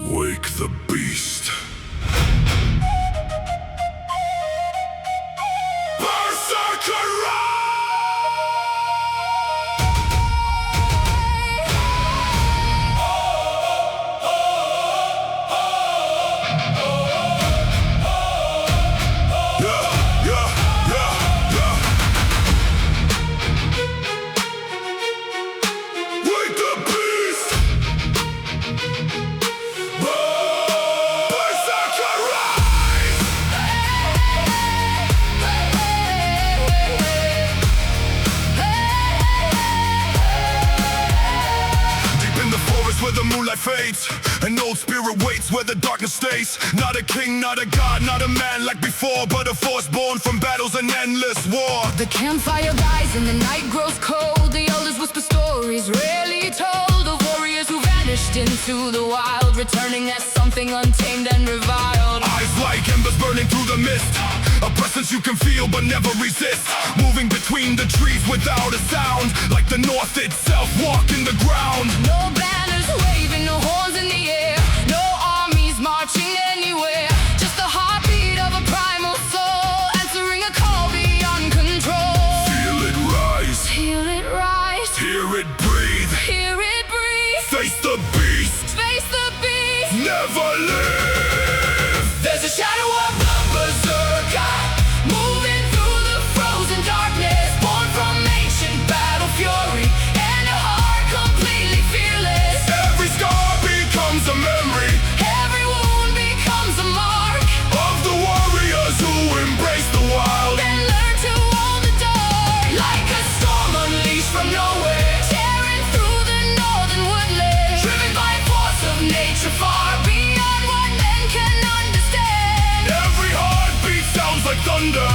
Wake the beast. Berserker where the moonlight fades, an old spirit waits where the darkness stays. Not a king, not a god, not a man like before, but a force born from battles and endless war. The campfire dies and the night grows cold. The elders whisper stories rarely told of warriors who vanished into the wild, returning as something untamed and reviled. Eyes like embers burning through the mist, a presence you can feel but never resist, moving between the trees without a sound, like the north itself walking the ground. No banners waving, no horns in the air, no armies marching anywhere, just the heartbeat of a primal soul, answering a call beyond control. Feel it rise, Feel it rise, hear it breathe, hear it breathe. face the beast, Face the beast, never live. There's a shadow of the berserker, moving through the frozen darkness, born from ancient battle fury, and a heart completely fearless. Every scar becomes a memory Every wound becomes a mark, of the warriors who embrace the wild. then learn to hold the dark. Like a storm unleashed from nowhere, tearing through the northern woodlands, driven by a force of nature far beyond what men can understand. Every heartbeat sounds like thunder,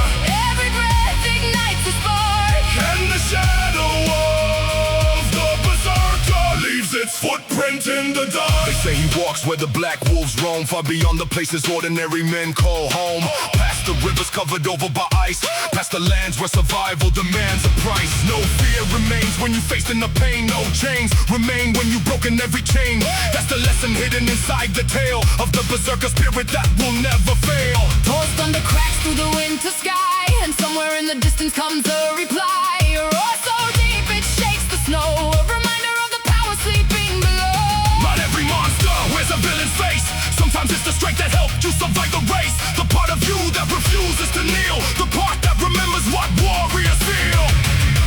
Every breath ignites a spark, and the shadow of the berserker leaves its footprint in the dark. They say he walks where the black wolves roam, far beyond the places ordinary men call home. Past the rivers covered over by ice, past the lands where survival demands a price. No fear remains when you facing the pain, no chains remain when you've broken every chain. That's the lesson hidden inside the tale of the berserker spirit that will never fail. Thor's thunder cracks through the winter sky, and somewhere in the distance comes a reply. A roar so deep it shakes the snow, a reminder of the power sleeping below. Not every monster wears a villain's face. Sometimes it's the strength that helped you survive the race, the part of you that refuses to kneel, the part that remembers what warriors feel.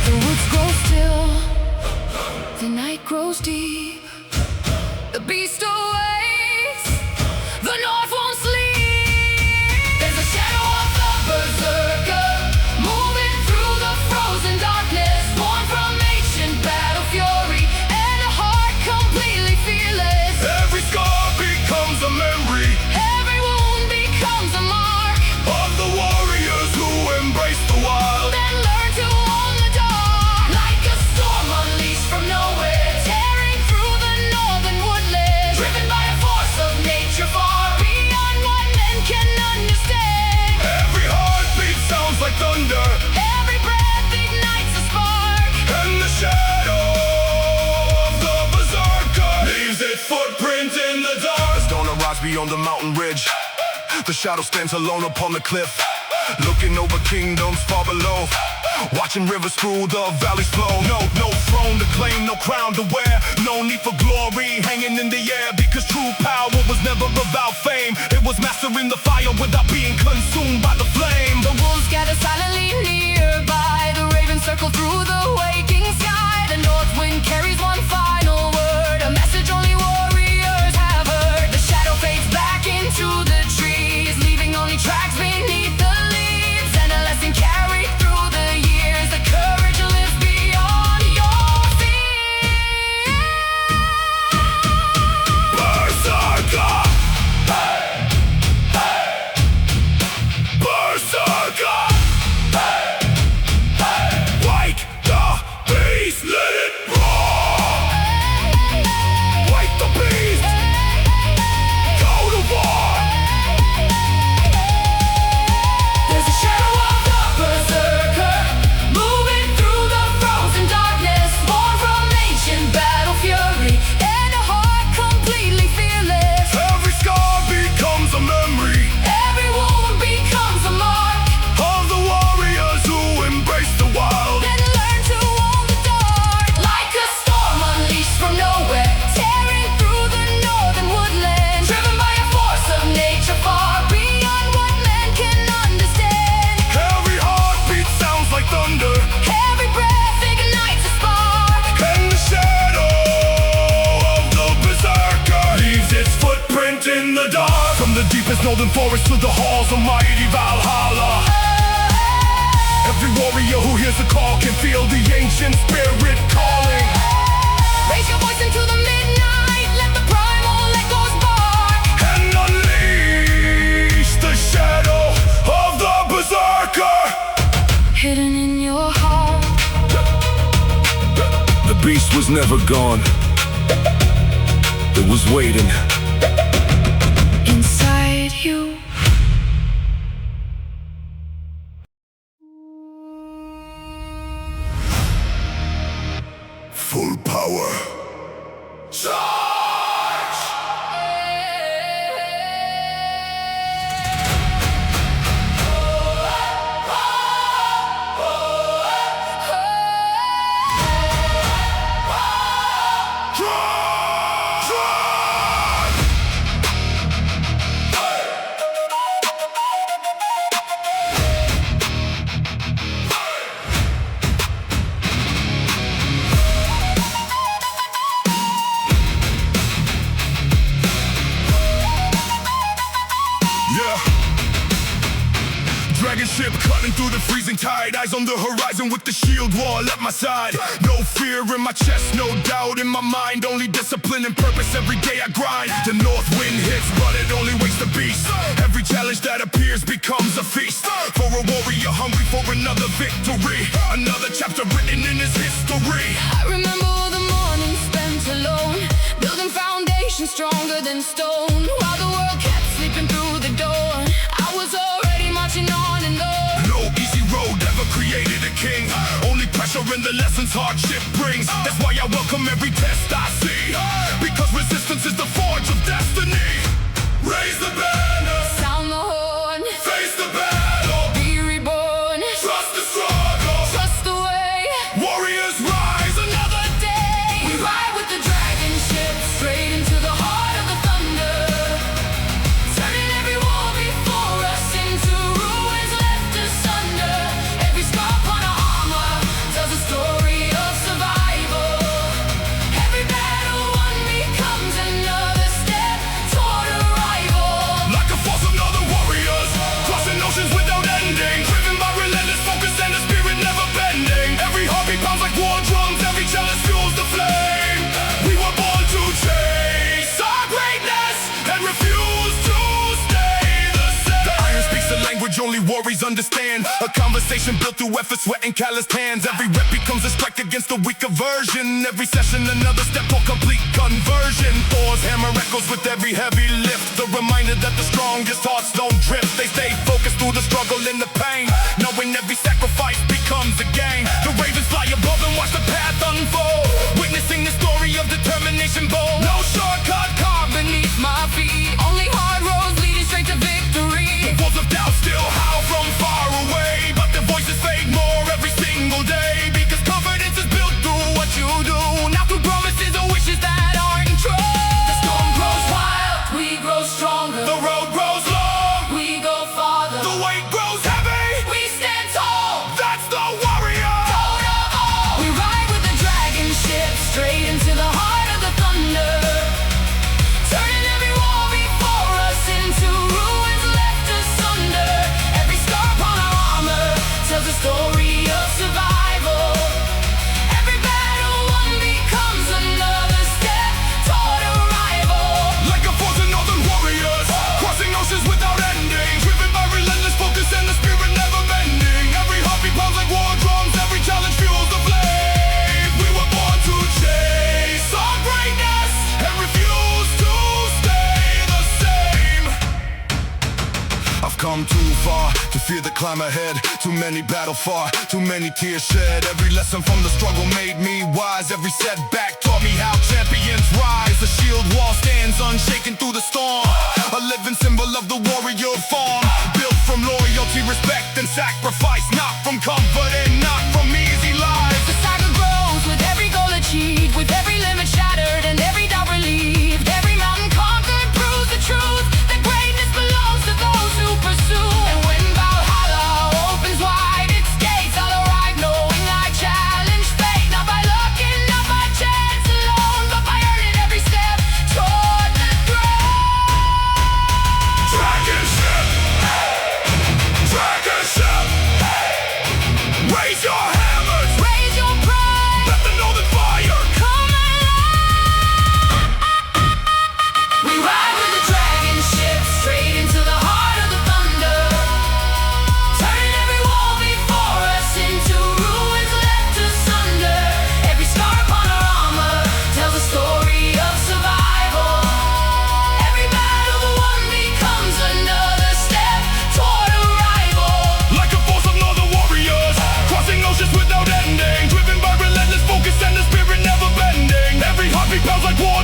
The woods grow still, the night grows deep, the beast awaits, the north won't sleep. There's a shadow of the berserker, moving through the frozen darkness, born from ancient battle fury, and a heart completely fearless. Every scar becomes a memory Every wound becomes a mark, of the warriors who embrace the wild. then learn to own the dark. Like a storm unleashed from nowhere, tearing through the northern woodlands, driven by a force of nature far beyond what men can understand. Every heartbeat sounds like thunder, Every breath ignites a spark, and the shadow of the berserker leaves its footprint in the dark. As dawn arrives beyond the mountain ridge, the shadow stands alone upon the cliff, looking over kingdoms far below, watching rivers through the valleys flow. No throne to claim, no crown to wear, no need for glory hanging in the air, because true power was never about fame. It was mastering the fire without being consumed by the flame. the wolves gather silently nearby, the ravens circle through the waking sky, the north wind carries one final word, a message only warriors have heard. The shadow fades back into the trees, leaving only tracks beneath the leaves, and a lesson carried through the years, the courage lives beyond your fear. Berserker! Hey! Hey! Berserker! northern forest to the halls of mighty Valhalla. Every warrior who hears the call can feel the ancient spirit calling. Raise your voice into the midnight, let the primal echoes bark, And unleash the shadow of the berserker. hidden in your heart. The beast was never gone. It was waiting Inside you. full power. Charge! Dragonship cutting through the freezing tide. Eyes on the horizon with the shield wall at my side. No fear in my chest, no doubt in my mind. Only discipline and purpose, every day I grind. The north wind hits, but it only wakes the beast. Every challenge that appears becomes a feast. For a warrior hungry for another victory. Another chapter written in his history. I remember the morning spent alone, building foundations stronger than stone. While the world kept sleeping through the door, I was already marching on and on. No easy road ever created a king. Only pressure and the lessons hardship brings. That's why I welcome every test I see. Because resistance is the forge of destiny. Raise the banner, Sound the horn, face the battle, be reborn, trust the struggle. trust the way. Warriors rise, another We day. ride with the dragon ship straight into the heart of the thunder, turning every wall before us into ruins left asunder. Every scar upon our armor tells a story of survival. Every battle won becomes another step toward arrival. Like a force of northern warriors, crossing oceans without ending. Driven by relentless focus and a spirit never bending. Every heartbeat pounds like war drums, every challenge fuels the flame. We were born to chase our greatness and refuse to stay the same. The iron speaks a language only warriors understand. A conversation built through effort, sweat, and calloused hands. Every rep becomes a strike against the weaker version. Every session another step for complete conversion. Thor's hammer echoes with every heavy lift. The reminder that the strongest hearts don't drift. They stay focused through the struggle and the pain, knowing every sacrifice becomes a gain. The ravens fly above and watch the path unfold, witnessing the story of determination bold. No shortcut carved beneath My feet, only hard roads leading straight to victory. walls of doubt still howl from far away, but their voices fade more every single day. Because confidence is built through what you do, not through promises or wishes that aren't true. The storm grows wild, we grow stronger. The road grows long, We go farther. the weight grows heavy. We stand tall. That's the warrior. We ride with the dragon ship straight into the heart of the thunder, turning every wall before us into ruins left asunder. Every scar upon our armor tells a story of survival. Every battle won becomes another step toward arrival. Like a force of northern warriors, crossing oceans without ending. Driven by relentless focus and the spirit never bending. Every heartbeat pounds like war drums, every challenge fuels the flame. We were born to chase our greatness and refuse to stay the same. I've come too far to fear the climb ahead. Too many battle fought, too many tears shed. Every lesson from the struggle made me wise. Every setback taught me how champions rise. The shield wall stands unshaken through the storm, a living symbol of the warrior form. Built from loyalty, respect, and sacrifice. Not from comfort and not from easy lives. The saga grows with every goal achieved, with every limit shattered and every doubt relieved. Every mountain conquered proves the truth that greatness belongs to those who pursue. And when Valhalla opens wide its gates, I'll arrive knowing I challenge fate, not by luck and not by chance alone, but by earning every step toward the throne. Dragon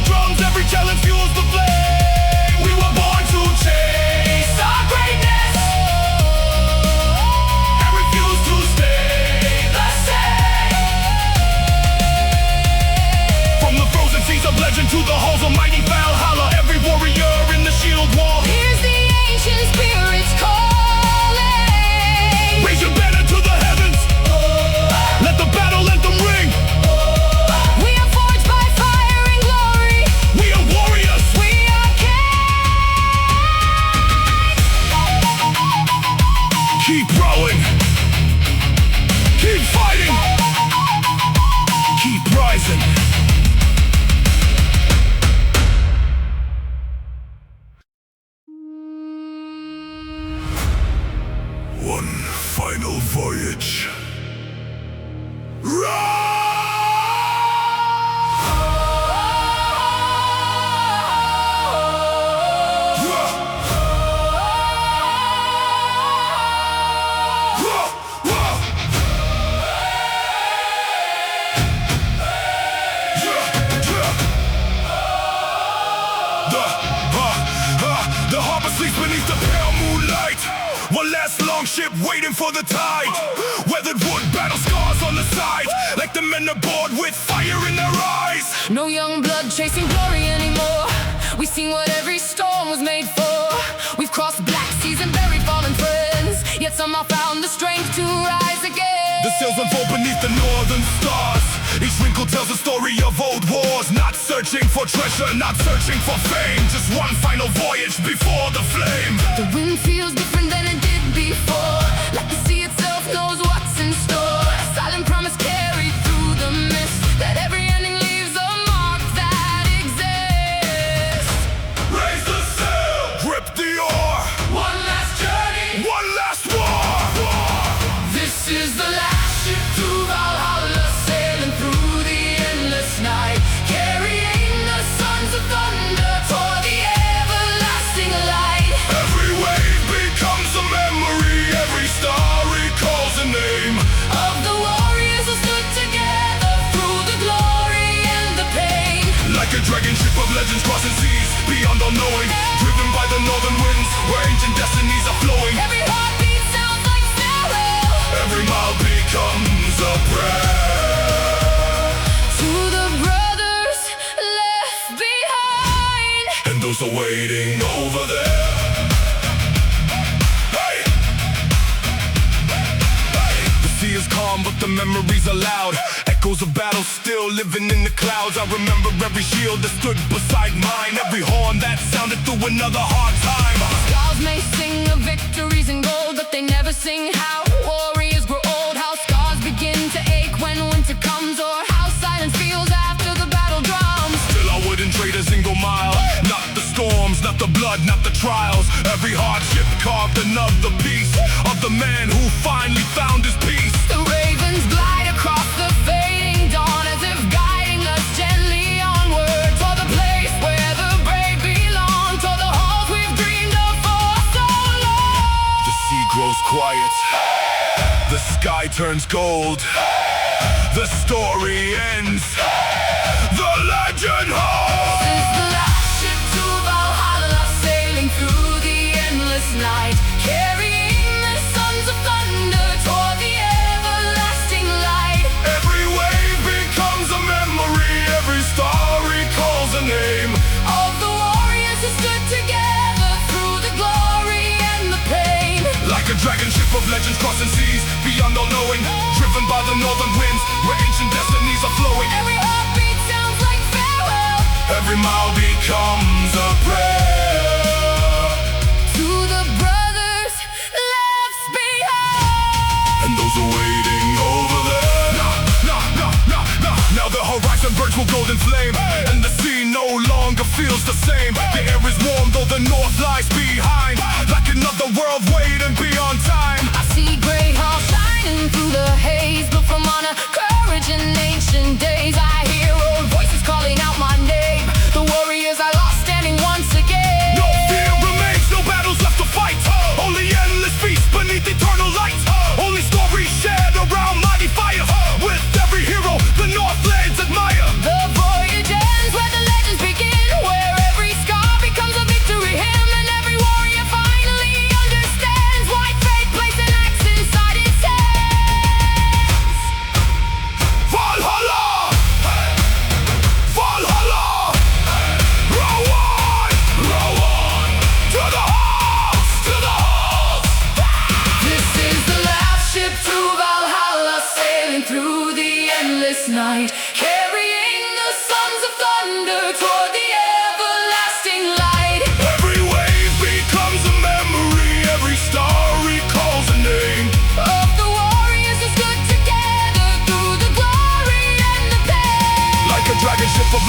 our drums, every challenge fuels the flame. We were born to chase our greatness and refuse to stay the same. From the frozen seas of legend to the halls of mighty VALHALLA, every warrior in the shield wall Here's the ancient spirits calling. raise your banner to the heavens. Let the battle anthem ring. We are forged by fire and glory. We are warriors. We are kings. Keep rowing. Keep fighting. Keep rising. One final voyage. The harbor sleeps beneath the pale moonlight. One last long ship waiting for the tide. Weathered wood, battle scars on the side, like the men aboard with fire in their eyes. No young blood chasing glory anymore. We've seen what every storm was made for. We've crossed black seas and buried fallen friends, yet somehow found the strength to rise again. The sails unfold beneath the northern stars. Each wrinkle tells a story of old wars. Not searching for treasure, not searching for fame. Just one final voyage before the flame. The wind feels different than it did before. Like the sea itself knows what's in store. A silent promise carried through the mist, that every ending leaves a mark that exists. Raise the sail, grip the oar. One last journey, One last war. this is the last ship to Valhalla, sailing through the endless night, carrying the sons of thunder toward the everlasting light. Every wave becomes a memory. Every star recalls a name. Of the warriors who stood together through the glory and the pain. Like a dragon ship of legends crossing seas beyond all knowing, driven by the northern winds where ancient destinies are flowing. Every heartbeat sounds like farewell Every mile becomes a prayer. to the brothers left behind. And those are waiting over there. Hey! Hey! The sea is calm, but the memories are loud. Echoes of battle still living in the clouds. I remember every shield that stood beside mine, every horn that sounded through another hard time. Scars may sing of victories and gold, but they never sing how warriors grow old. How scars begin to ache when winter comes, or how silence feels after the battle drums. Still I wouldn't trade a single mile. Not the storms, not the blood, not the trials. Every hardship carved another piece of the man who finally found his peace. The ravens glide across the fading dawn, as if guiding us gently onward, toward the place where the brave belong, toward the halls we've dreamed of for so long. The sea grows quiet. The sky turns gold. The story ends. The legend holds. This is the last ship to Valhalla, sailing through the endless night, carrying the sons of thunder toward the everlasting light. Every wave becomes a memory. Every star recalls a name. Of the warriors who stood together through the glory and the pain. Like a dragon ship of legends crossing seas beyond all knowing, driven by the northern winds where ancient destinies are flowing. Every heartbeat sounds like farewell Every mile becomes a prayer. to the brothers left behind. And those are waiting over there. Now the horizon burns with golden flame, and the sea no longer feels the same. The air is warm though the north lies behind, like another world waiting beyond time. I see gray halls shining through the haze, built from honor, courage, and ancient days. I hear old voices calling out my name. The warriors I lost standing once again. No fear remains, no battles left to fight. Only endless peace beneath eternal light. Only stories shared around mighty fires. With every hero the Northlands admire. The voyage ends where the legends begin.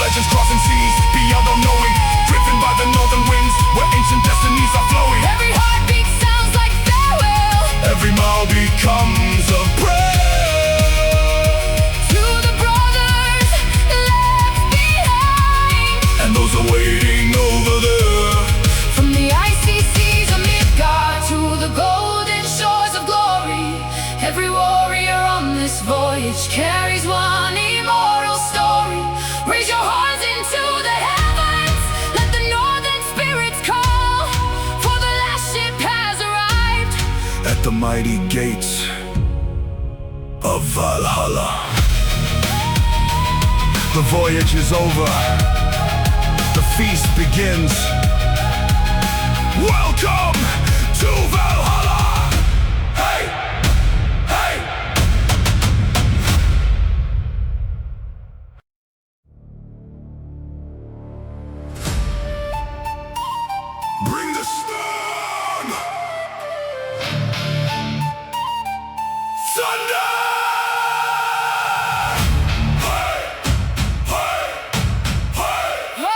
legends crossing seas beyond our knowing, driven by the northern winds where ancient destinies are flowing. Every heartbeat sounds like farewell. Every mile becomes a prayer To the brothers left behind, and those are waiting over there. from the icy seas of Midgard to the golden shores of glory. Every warrior on this voyage carries one immortal story. Raise your hearts into the heavens, let the northern spirits call, for the last ship has arrived At the mighty gates of Valhalla. The voyage is over. The feast begins. Welcome to Valhalla! Hey! Hey! Bring the storm! Thunder! Hey! Hey! Hey!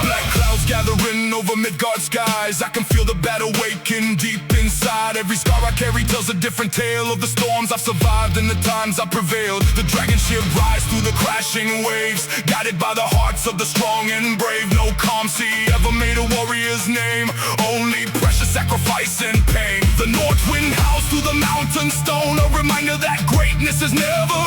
Black clouds gathering over Midgard skies. I can feel the battle waking deep inside. Every scar I carry tells a different tale of the storms I've survived and the times I've prevailed. The dragon ship rides through the crashing waves, guided by the hearts of the strong and brave. No calm sea ever made a warrior's name, only precious sacrifice and pain. The north wind howls through the mountain stone, a reminder that greatness is never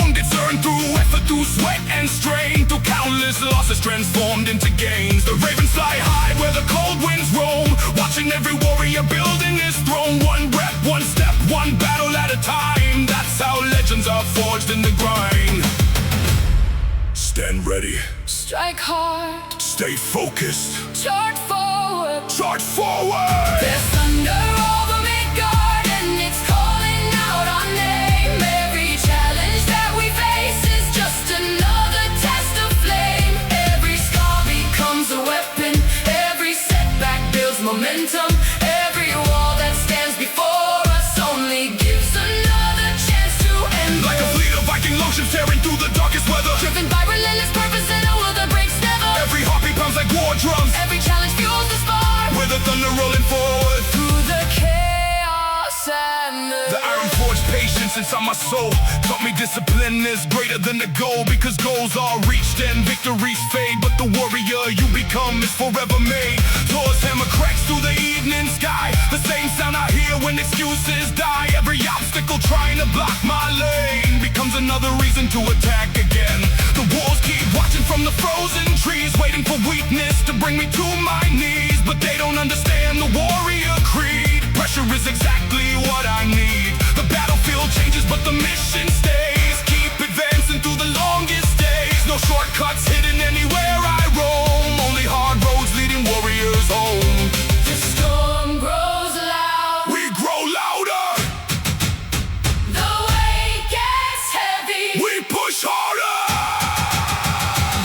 owned. It's earned through effort, through sweat and strain, through countless losses transformed into gains. The ravens fly high where the cold winds roam, watching every warrior building his throne. One breath, one step, one battle at a time. That's how legends are forged in the grind. Stand ready, strike hard, stay focused, chart forward. charge forward. There's thunder over Midgard and it's calling out our name. Every challenge that we face is just another test of flame. Every scar becomes a weapon, every setback builds momentum. Every wall that stands before us only gives another chance to end. Like a fleet of Viking longships tearing through the darkest weather, Driven by relentless purpose and a will that breaks never. every heartbeat pounds like war drums, Every challenge fuels the spark with the thunder rolling forward. through the chaos and The iron forged patience inside my soul taught me discipline is greater than the goal, because goals are reached and victories fade, but the warrior you become is forever made. Thor's hammer cracks through the evening sky, the same sound I hear when excuses die. Every obstacle trying to block my lane becomes another reason to attack again. The wolves keep watching from the frozen trees, waiting for weakness to bring me to my knees, but they don't understand the warrior creed. Pressure is exactly what I need. The battlefield changes, but the mission stays. Keep advancing through the longest days. No shortcuts hidden anywhere I roam, only hard roads leading warriors home. the storm grows loud. We grow louder, The weight gets heavy. we push harder.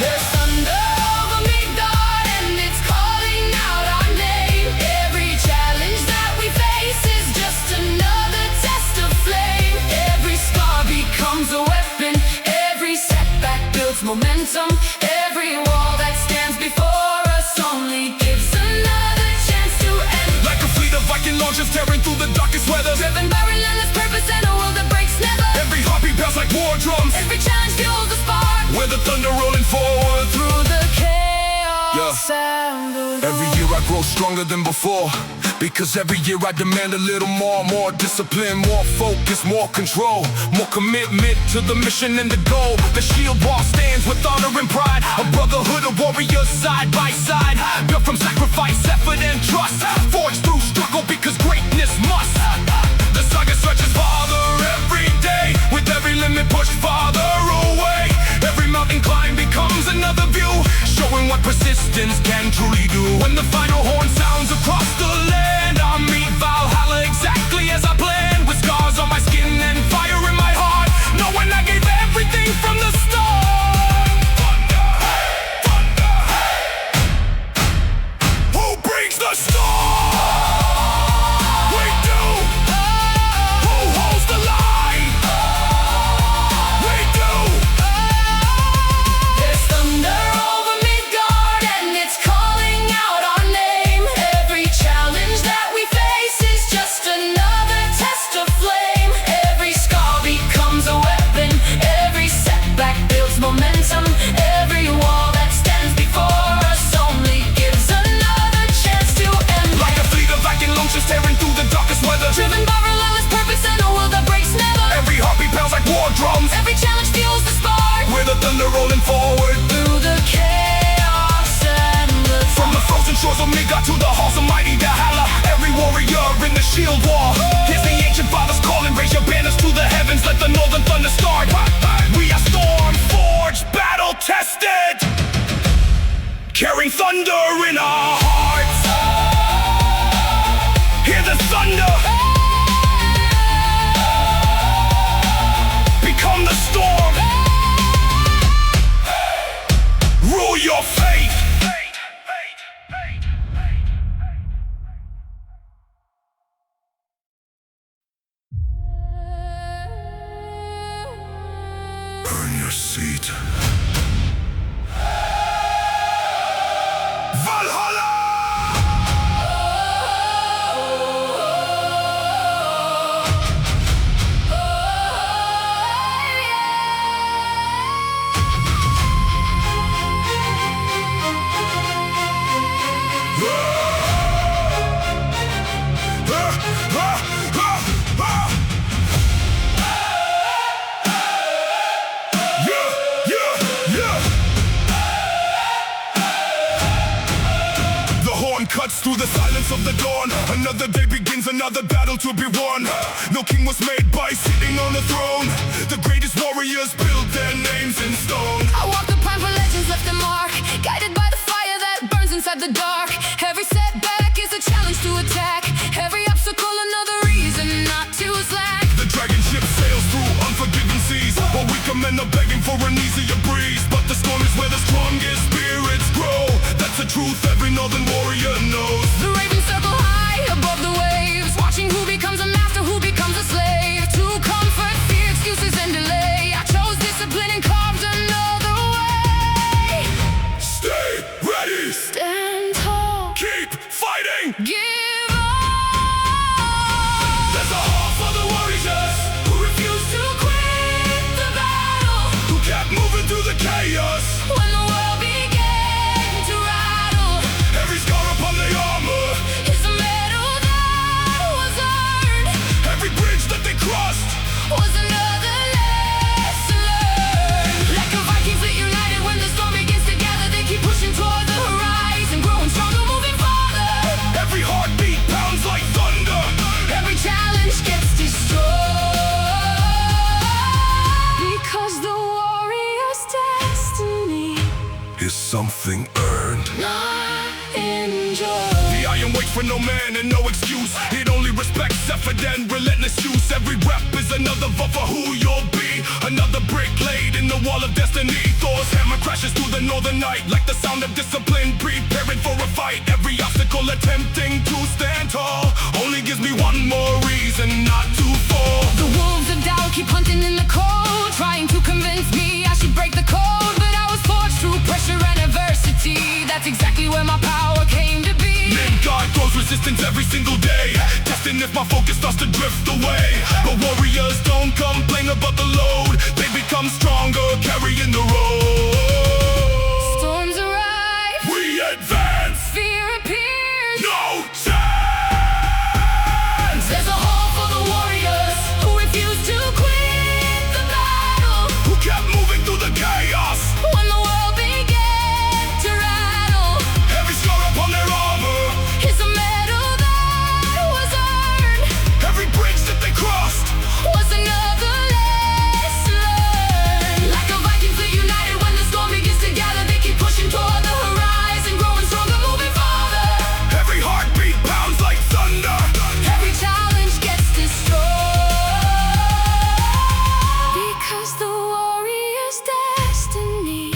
There's thunder over Midgard and it's calling out our name. Every challenge that we face is just another test of flame. Every scar becomes a weapon, every setback builds momentum. Every wall that stands before us only gives another chance to end. Like a fleet of Viking launches tearing through the darkest weather, Driven by relentless purpose and a will that breaks never. every heartbeat pounds like war drums, Every challenge fuels the spark with the thunder rolling forward. through the chaos Yeah. and the Every year I grow stronger than before, because every year I demand a little more discipline, more focus, more control, more commitment to the mission and the goal. The shield wall stands with honor and pride, a brotherhood of warriors side by side, built from sacrifice, effort and trust, forged through struggle because greatness must. The saga stretches farther every day, with every limit pushed farther away. Every mountain climb becomes another view, showing what persistence can truly do. When the final horn sounds across the land, I'll meet Valhalla exactly as I planned, with scars on my skin and fire in my heart, knowing I gave everything from the start. Thunder! shores of Midgard to the halls of mighty VALHALLA. Every warrior in the shield wall. Here's the ancient fathers calling, raise your banners to the heavens, let the northern thunder start. We are storm forged, battle tested, carrying thunder in our hearts. Hear the thunder, become the storm, rule your fate. Earn your seat. VALHALLA! Cuts through the silence of the dawn. Another day begins, another battle to be won. No king was made by sitting on a throne. The greatest warriors built their names in stone. I walk the plain for legends left a mark, guided by the fire that burns inside the dark. Every setback is a challenge to attack, every obstacle another reason not to slack. The dragon ship sails through unforgiving seas, while weaker men are begging for an easier breeze. But the storm is where the strongest spirits grow. That's the truth every northern warrior knows. The ravens circle high above the waves, watching who becomes a master, who becomes a slave. To comfort, fear, excuses, and delay, I chose discipline and carved another way. Stay ready, Stand tall, keep fighting, give up. there's a heart for the warriors Who refuse to quit the battle, who kept moving through the chaos. when the world began to rattle. Every scar upon the armor, Is a medal that was earned, every bridge that they crossed, was another lesson learned. Like a Viking fleet united, when the storm begins to gather, they keep pushing toward the horizon, growing stronger, moving farther. every heartbeat pounds like thunder. Every challenge gets destroyed, because the warrior's destiny Is something earned. not enjoyed. The iron waits for no man and no excuse. It only respects effort and relentless use. Every rep is another vote for who you'll be. Another brick laid in the wall of destiny. Thor's hammer crashes through the northern night, like the sound of discipline, preparing for a fight. Every obstacle attempting to stand tall only gives me one more reason not to fall. The wolves of doubt keep hunting in the cold, trying to convince me I should break the code. But I was forged through pressure and adversity. That's exactly where my power came to be. MIDGARD throws resistance every single day, testing if my focus starts to drift away. But warriors don't complain about the load, they become stronger, carrying the road. Storms arrive, We advance, fear appears. no chance. There's a hall for the warriors who refuse to quit the battle, Who kept moving through the chaos, when the world began to rattle. every scar upon their armor, Is a medal that was earned, every bridge that they crossed, was another lesson learned. Like a Viking fleet united, when the storm begins to gather, they keep pushing toward the horizon, growing stronger, moving farther. every heartbeat pounds like thunder. Every challenge gets destroyed, because the warrior's destiny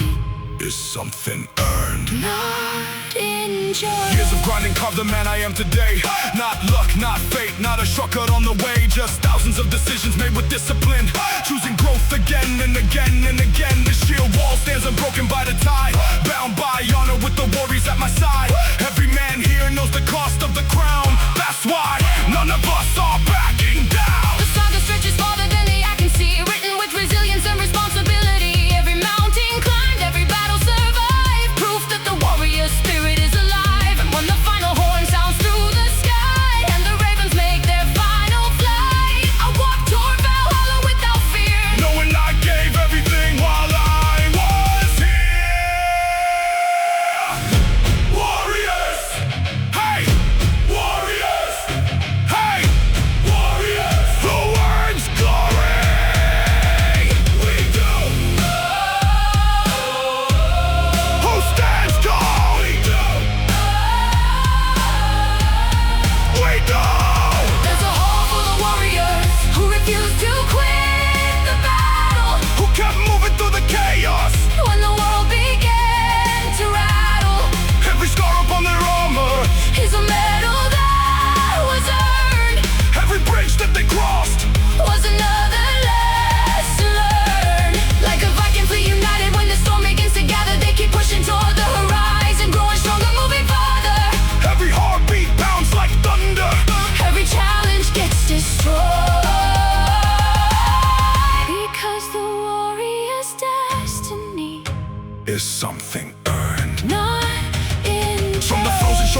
Is something earned. not enjoyed. Years of grinding carved the man I am today. Not luck, not fate, not a shortcut on the way. Just thousands of decisions made with discipline, choosing growth again and again and again. The shield wall stands unbroken by the tide, bound by honor with the warriors at my side. Every man here knows the cost of the crown. That's why none of us are backing down. The saga stretches farther than the eye can see, written with resilience and responsibility. Every mountain climbed, every battle survived, proof that the warrior spirit is alive. And when the final horn sounds through the sky, and the ravens make their final flight, I walk toward VALHALLA without fear, Knowing I gave everything while I was here.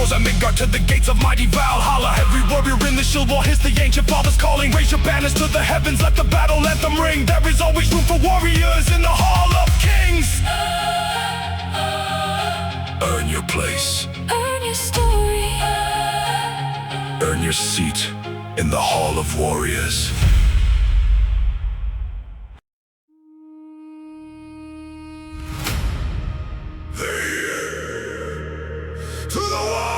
doors at MIDGARD, to the gates of mighty VALHALLA. Every warrior in the shield wall hears the ancient fathers calling. Raise your banners to the heavens, let the battle anthem ring. There is always room for warriors in the Hall of Kings. Earn your place. Earn your story. Earn your seat in the Hall of Warriors. To the wall!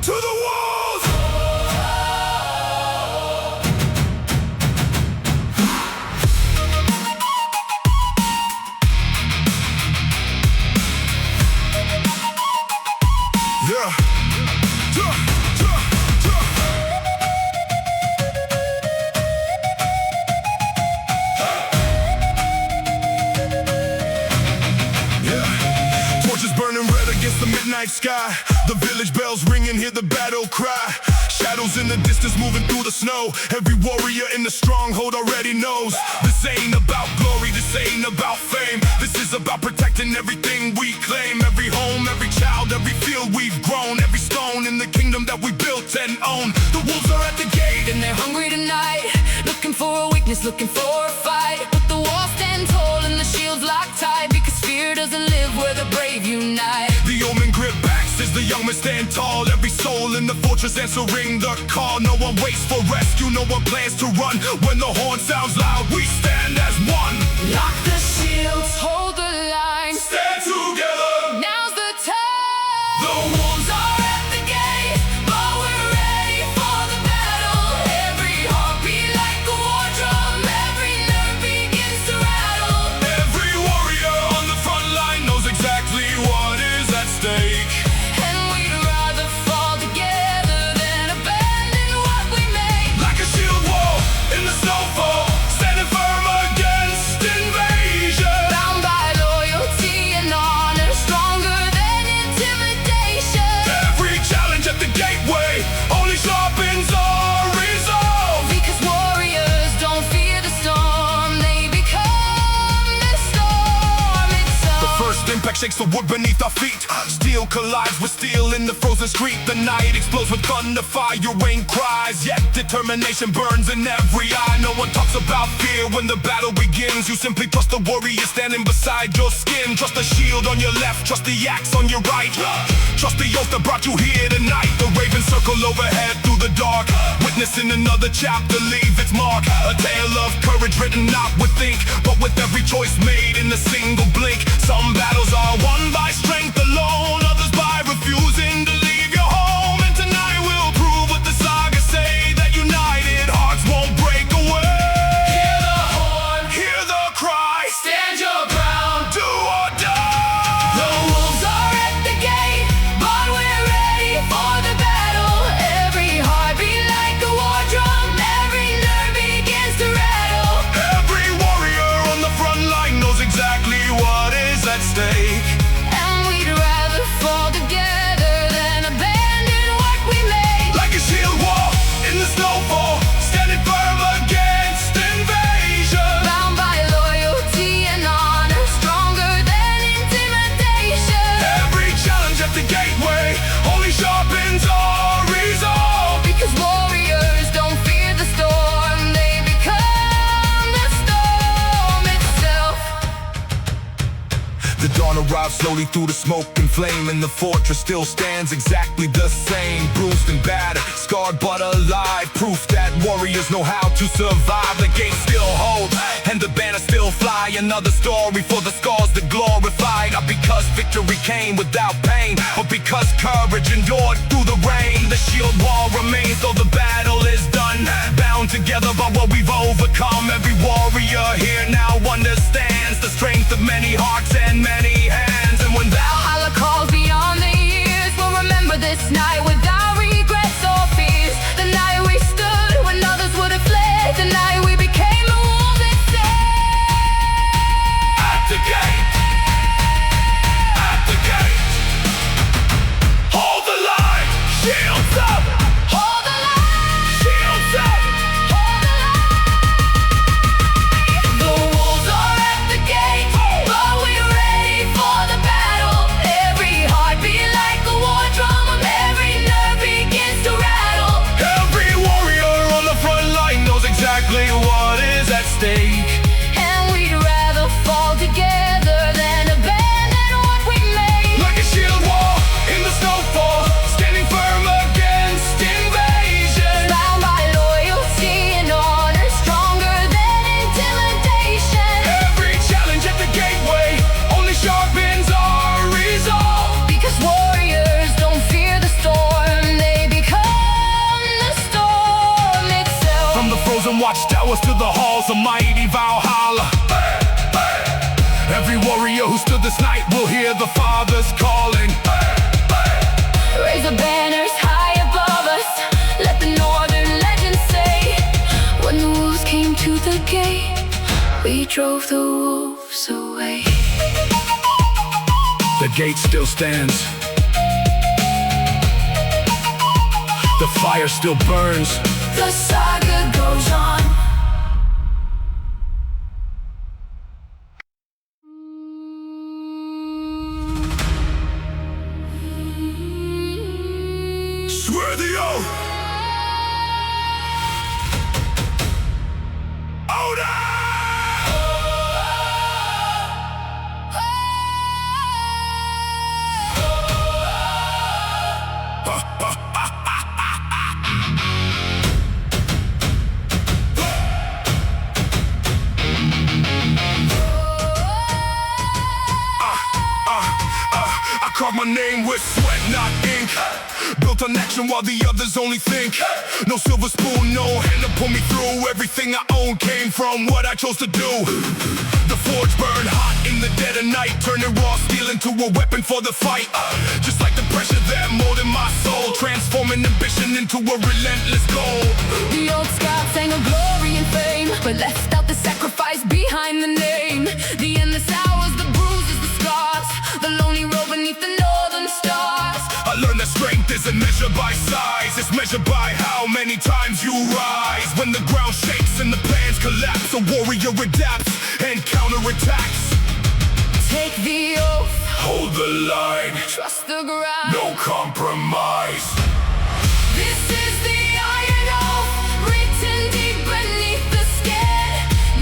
To the walls! Yeah. Torches burning red against the midnight sky. The village bells ringing, hear the battle cry. Shadows in the distance moving through the snow. Every warrior in the stronghold already knows. This ain't about glory, this ain't about fame. This is about protecting everything we claim. Every home, every child, every field we've grown. Every stone in the kingdom that we built and own. The wolves are at the gate And they're hungry tonight, looking for a weakness, looking for a fight. But the walls stand tall and the shields lock tight, because fear doesn't live where the brave unite. The omen grip backs as the young men stand tall. Every soul in the fortress answering the call. No one waits for rescue, no one plans to run. When the horn sounds loud, we stand as one. Lock the shields, hold the line. Stand together. Now's the time. The wolves are at the gate, but we're ready for the battle. Every heartbeat like a war drum, every nerve begins to rattle. Every warrior on the front line knows exactly what is at stake. And we'd rather fall together than abandon what we made. Like a shield wall in the snowfall, standing firm against invasion. Bound by loyalty and honor, stronger than intimidation. Every challenge at the gateway only sharpens our resolve. Because warriors don't fear the storm, they become the storm itself. The first impact shakes the wood beneath our feet. Steel collides with steel in the frozen street. The night explodes with thunder, fire rain cries. Yet determination burns in every eye. No one talks about fear when the battle begins. You simply trust the warrior standing beside your skin. Trust the shield on your left, trust the axe on your right. Trust the oath that brought you here tonight. The raven circle overhead through the dark, witnessing another chapter leave its mark. A tale of courage written not with ink, but with every choice made in a single blink. Some battles are won by strength alone, others by refusing to leave your home. And tonight we'll prove what the saga say, that united hearts won't break away. Hear the horn, Hear the cry, stand your ground. do or die. The wolves are at the gate, but we're ready for the battle. Every heartbeat like a war drum, every nerve begins to rattle. Every warrior on the front line knows exactly what is at stake. And we'd rather fall together than abandon what we made. Like a shield wall in the snowfall, standing firm against invasion. Bound by loyalty and honor, stronger than intimidation. Every challenge at the gateway only sharpens our resolve. Because warriors don't fear the storm, they become the storm itself. The dawn arrives slowly through the smoke and flame, and the fortress still stands exactly the same. Bruised and battered, scarred but alive, proof that warriors know how to survive. The gate still holds, and the banner still fly. Another story for the scars that glorify. Not because victory came without pain, but because courage endured through the rain. The shield wall remains, though the battle is done. Bound together by what we've overcome. Every warrior here now understands the strength of many hearts and many hands. And when Valhalla calls beyond the years, we'll remember this night without regrets or fears. The night we stood when others would have fled. The night we became the wolves that at the gate, at the gate, hold the line, us to the halls of mighty Valhalla. Every warrior who stood this night will hear the Father's calling. Raise the banners high above us. Let the northern legend say, when the wolves came to the gate, we drove the wolves away. The gate still stands. The fire still burns. The saga goes on. Swear the oath. Oda! I carved my name with sweat, not ink. Built on action while the others only think. No silver spoon, no hand to pull me through. Everything I own came from what I chose to do. The forge burned hot in the dead of night, turning raw steel into a weapon for the fight. Just like the pressure that molded my soul, transforming ambition into a relentless goal. The old scout sang of glory and fame, but left out the sacrifice behind the name. The endless hours, the bruises, the scars, the lonely road beneath the northern stars. I learned that strength isn't measured by size, it's measured by how many times you rise. When the ground shakes and the plans collapse, a warrior adapts and counterattacks. Take the oath, Hold the line, trust the ground. no compromise. This is the iron oath, written deep beneath the skin.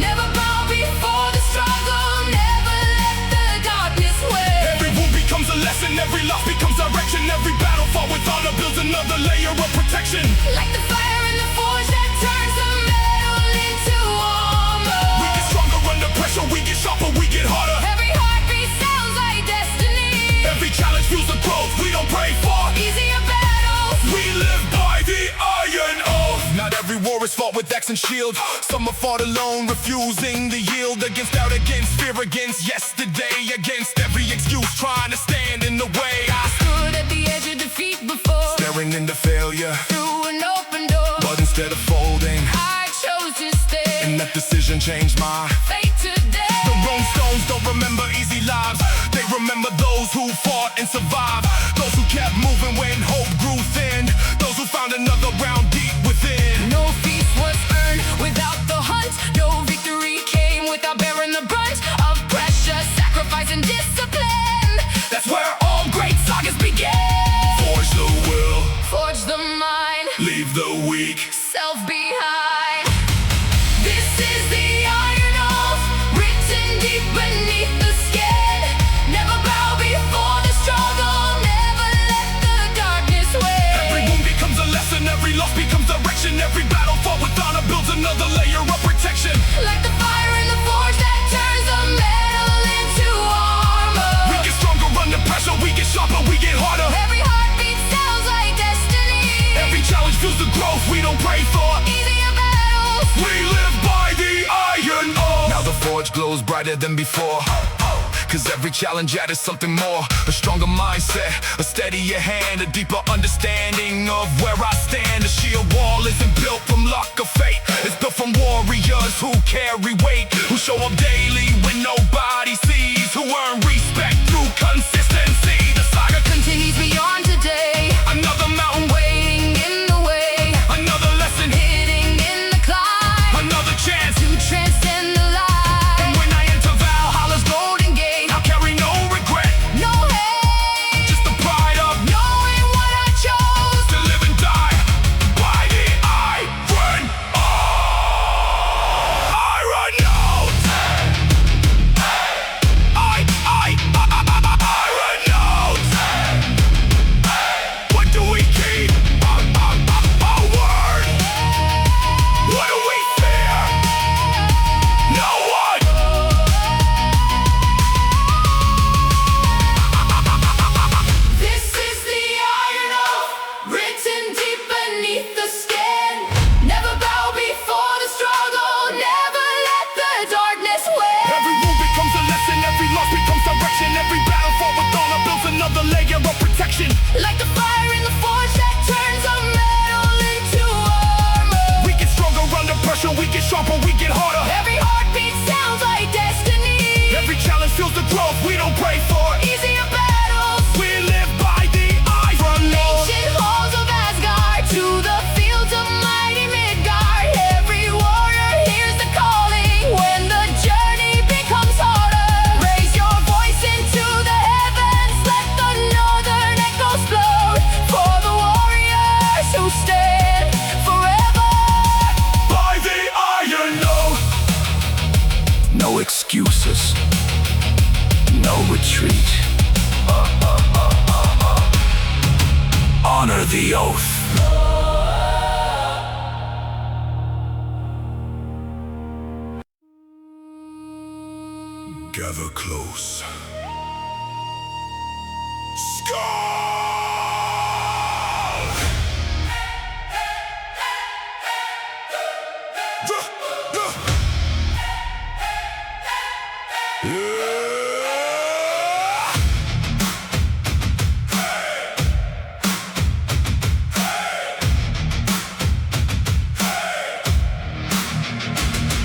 Never bow before the struggle, never let the darkness win. Every wound becomes a lesson, every loss becomes direction. Every battle fought with honor builds another layer of protection. Like the fire in the forge that turns the metal into armor. We get stronger under pressure, we get sharper, we get harder. Every heartbeat sounds like destiny. Every challenge fuels the growth we don't pray for. Easier battles. We live by the iron oath. Not every war is fought with axe and shield. Some are fought alone, refusing to yield. Against doubt, against fear, against yesterday. Against every excuse trying to stand in the way. I Stood at the edge of defeat before, staring into failure, through an open door. but instead of folding, I chose to stay. and that decision changed my Fate today. The Rolling Stones don't remember easy lives. They remember those who fought and survived. Those who kept moving when hope grew thin. Those who found another round deep within. No feast was earned without the hunt. No victory came without bearing the brunt of pressure, sacrifice, and discipline. That's where all great sagas begin. Forge the will, Forge the mind, leave the weak. self behind. This is the iron oath, written deep beneath the skin. Never bow before the struggle, never let the darkness Every win. wound becomes a lesson, every loss becomes direction. Every battle fought with honor builds another layer of protection. Like the fire in the forge that turns the metal into armor. We get stronger under pressure, we get sharper, we get harder. Every heartbeat sounds like destiny. Every challenge fuels the growth we don't pray for. Easier battles. We live by the iron oath. Now the forge glows brighter than before. Cause every challenge added something more. A stronger mindset, a steadier hand, a deeper understanding of where I stand. A sheer wall isn't built from luck or fate. It's built from warriors who carry weight, who show up daily when nobody sees, who earn respect through consistency. The saga Continues beyond today. another mountain, Waiting in the way. another lesson, Hitting in the climb. another chance. To transcend the lie. And when I enter Valhalla's golden gate, I'll carry no regret, No hate. just the pride of Knowing what I chose. to live and die by the iron oath. Iron oath. Iron retreat. Honor the oath. Gather close. Skull!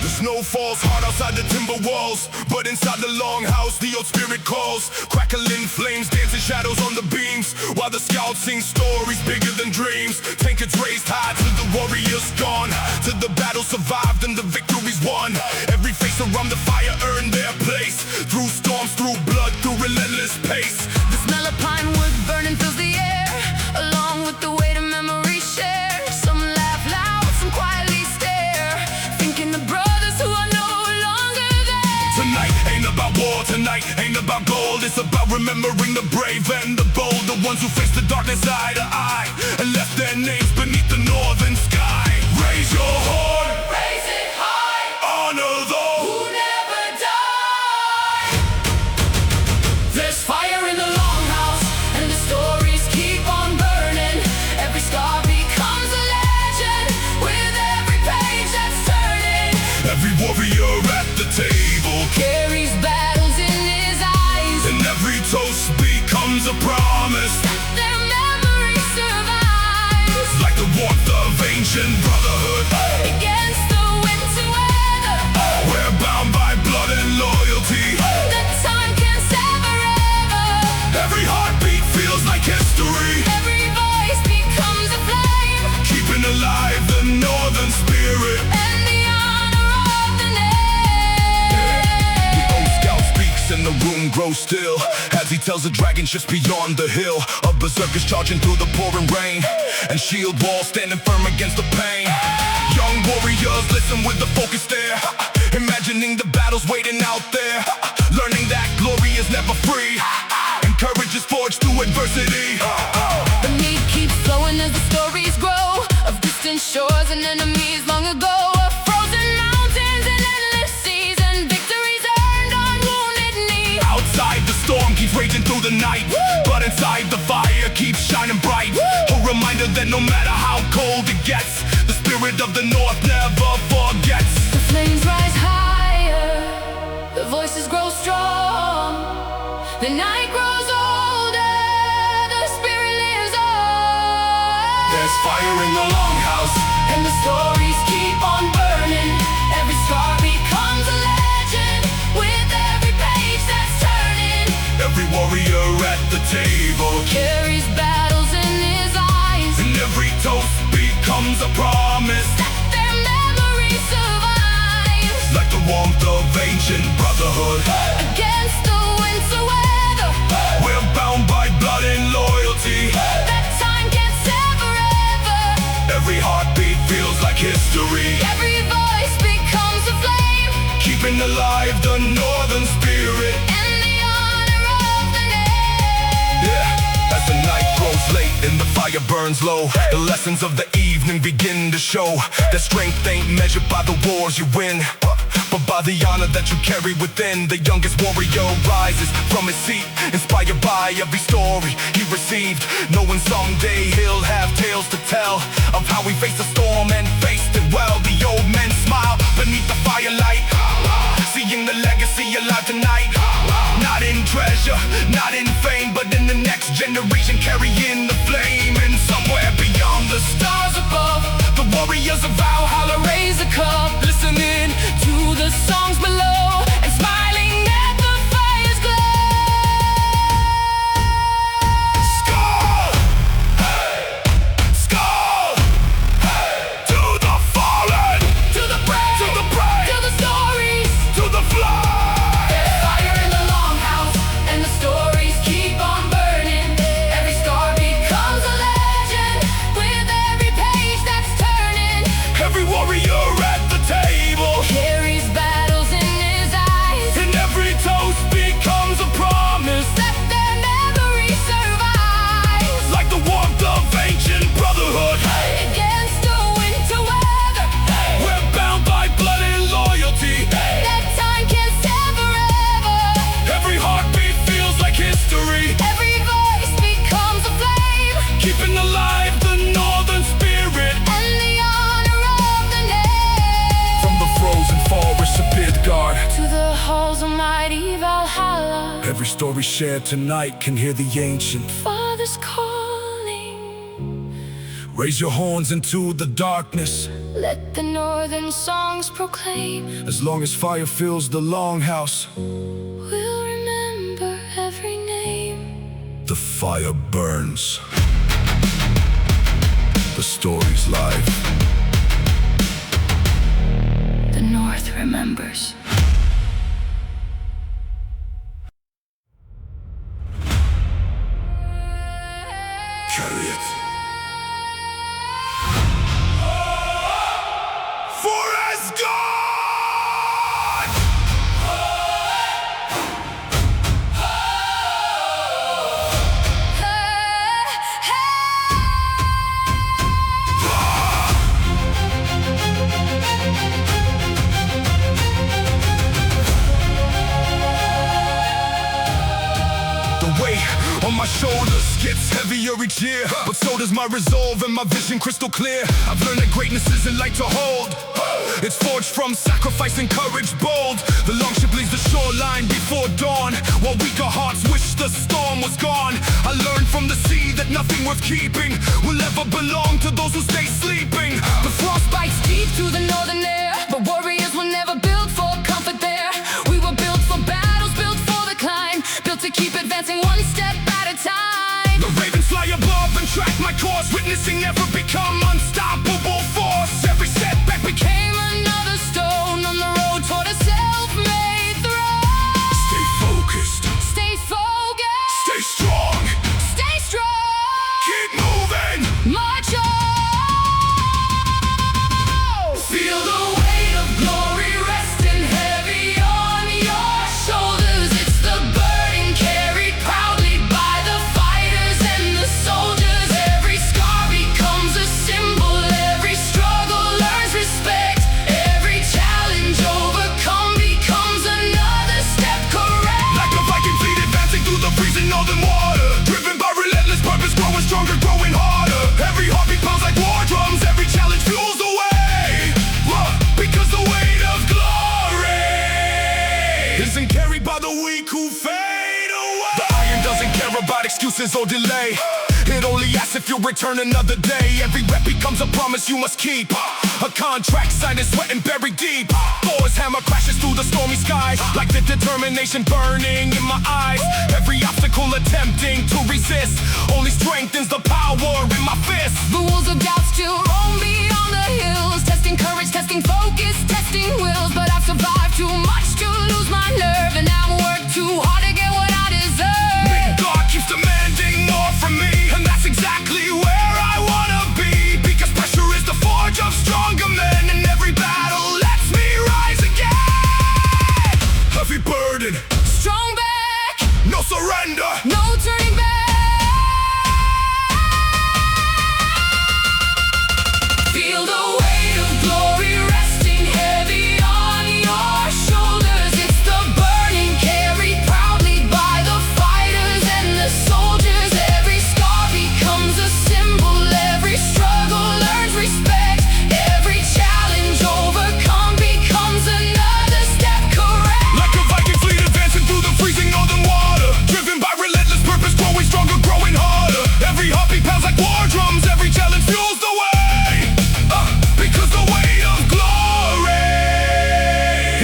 Snow falls hard outside the timber walls, but inside the longhouse the old spirit calls. Crackling flames, dancing shadows on the beams, while the scouts sing stories bigger than dreams. Tankards raised high till the warriors gone, till the battle survived and the victory's won. Every face around the fire earned their place, through storms, through blood, through relentless pace. The smell of pine wood burning fills the air, along with the weight of memory shared. Some laugh loud, some quietly stare, thinking the brothers who are no longer there. Tonight ain't about war, tonight ain't about gold. It's about remembering the brave and the bold, the ones who faced the darkness eye to eye and left their names beneath the northern sky. Raise your horn, Raise it high, honor those who never die. There's fire in the longhouse, and the stories keep on burning. Every scar becomes a legend, with every page that's turning. every warrior at the table, Carries battles in his eyes, and every toast becomes a promise. their memory survives. Like the warmth of ancient brotherhood, Against the winter weather, we're bound by blood and loyalty. the time can sever ever. Every heartbeat feels like history, Every voice becomes a flame, keeping alive the northern spirit. and the honor of the The name. old scout speaks and the room grows still, as he tells the dragon ships beyond the hill of berserkers charging through the pouring rain, and shield walls standing firm against the pain. Young warriors listen with the focus there, imagining the battles waiting out there, learning that glory is never free, and courage is forged through adversity. The meat keeps flowing as the stories grow, of distant shores and enemies long ago, of frozen mountains and endless seas, and victories earned on wounded knees. Outside the storm keeps raging through the night, but inside the fire keeps shining bright. A reminder that no matter how cold it gets, the spirit of the north never forgets. The flames rise higher, the voices grow strong, the night grows older, the spirit lives on. There's fire in the longhouse, And the stories keep on burning. Every scar becomes a legend, with every page that's turning. every warrior at the table, Carries battles in his eyes, and every toast becomes a promise. their memory survives. Like the warmth of ancient brotherhood, Against the winter weather, we're bound by blood and loyalty. that time can't sever ever. Every heartbeat feels like history, Every voice becomes a flame, keeping alive the northern spirit. and the honor of the name. Yeah, as the night grows late and the fire burns low, the lessons of the evening begin to show that strength ain't measured by the wars you win, but by the honor that you carry within. The youngest warrior rises from his seat, inspired by every story he received, knowing someday he'll have tales to tell of how he faced the storm and faced it well. The old men smile beneath the firelight, seeing the legacy alive tonight. Not in treasure, not in fame, but in the next generation carrying the flame. And somewhere beyond the stars above, the warriors of Valhalla Raise a cup, listening to the songs below, and smiling at the fire's glow. Skull! Hey! Skull! Hey! To the fallen! To the brave, To the brave! to the stories. To the fly! There's fire in the longhouse, and the stories keep on burning. Every scar becomes keeping alive the northern spirit and the honor of the name. from the frozen forests of Midgard To the halls of mighty Valhalla, every story shared tonight can hear the ancient. Father's calling. Raise your horns into the darkness. Let the northern songs proclaim. As long as fire fills the longhouse, We'll remember every name. the fire burns. The story's live. The North remembers. Carry it. For Asgard! The weight on my shoulders gets heavier each year, but so does my resolve and my vision crystal clear. I've learned that greatness isn't light to hold. It's forged from sacrifice and courage bold. The longship leaves the shoreline before dawn, while weaker hearts wish the storm was gone. I learned from the sea that nothing worth keeping will ever belong to those who stay sleeping. The frost bites deep through the northern air, but warriors were never built for comfort there. We were built for battles, built for the climb, built to keep advancing one step at a time. The ravens fly above and track my course, witnessing never become unstoppable force. Every setback became Another stone on the road toward a self-made throne. stay focused, Stay focused, stay strong, stay strong, keep moving. march on. Feel the weight of glory resting heavy on your shoulders. It's the burden carried proudly by the fighters and the soldiers. Every scar becomes a symbol, every struggle learns respect. Every challenge overcome becomes another step correct. Like a Viking fleet advancing through the freezing northern water, driven by relentless purpose, growing stronger, growing harder. Every heartbeat pounds like war drums, every challenge fuels the way. Because the weight of glory isn't carried by the weak who fade away. The iron doesn't care about excuses or delay. It only asks if you'll return another day. Every rep becomes a promise you must keep, a contract signed in sweat and buried deep. Thor's hammer crashes through the stormy skies, like the determination burning in my eyes. Every obstacle attempting to resist only strengthens the power in my fist. The wolves of doubt still roam beyond the hills, testing courage, testing focus, testing wills. But I've survived too much to lose my nerve, and I've worked too hard to get what I deserve. God keeps demanding more from me, and that's exactly where I wanna be. Because pressure is the forge of stronger men, and every battle lets me rise again. Heavy burden, Strong back, no surrender. no turning back. Feel the weight of glory resting heavy on your shoulders. It's the burden carried proudly by the fighters and the soldiers. Every scar becomes a symbol, every struggle learns respect. Every challenge overcome becomes another step correct. Like a Viking fleet advancing through the freezing northern water, driven by relentless purpose, growing stronger, growing harder. Every heartbeat pounds like war drums, every challenge fuels the way. Because the weight of glory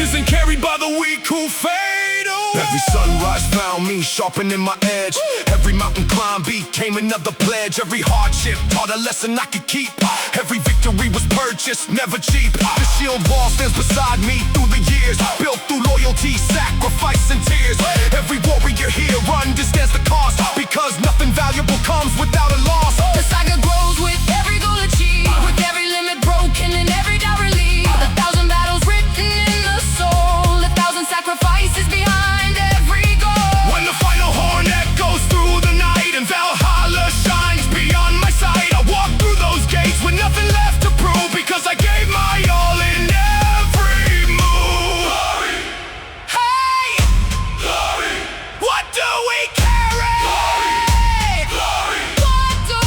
isn't carried by the weak who fade away. Every sunrise found me sharpening my edge. Every mountain climb became another pledge. Every hardship taught a lesson I could keep. Every victory was purchased, never cheap. The shield wall stands beside me through the years, built through loyalty, sacrifice, and tears. Every warrior here understands the cost, because nothing valuable comes without a loss. The saga grows with every goal achieved, with every limit broken and every doubt relieved. 1,000 battles written in the soul, 1,000 sacrifices behind every goal. When the final horn echoes through the night and Valhalla shines beyond my sight, I walk through those gates with nothing left to prove, because I gave my all in every move. Glory! Hey! Glory! What do we carry? Glory! Glory! What do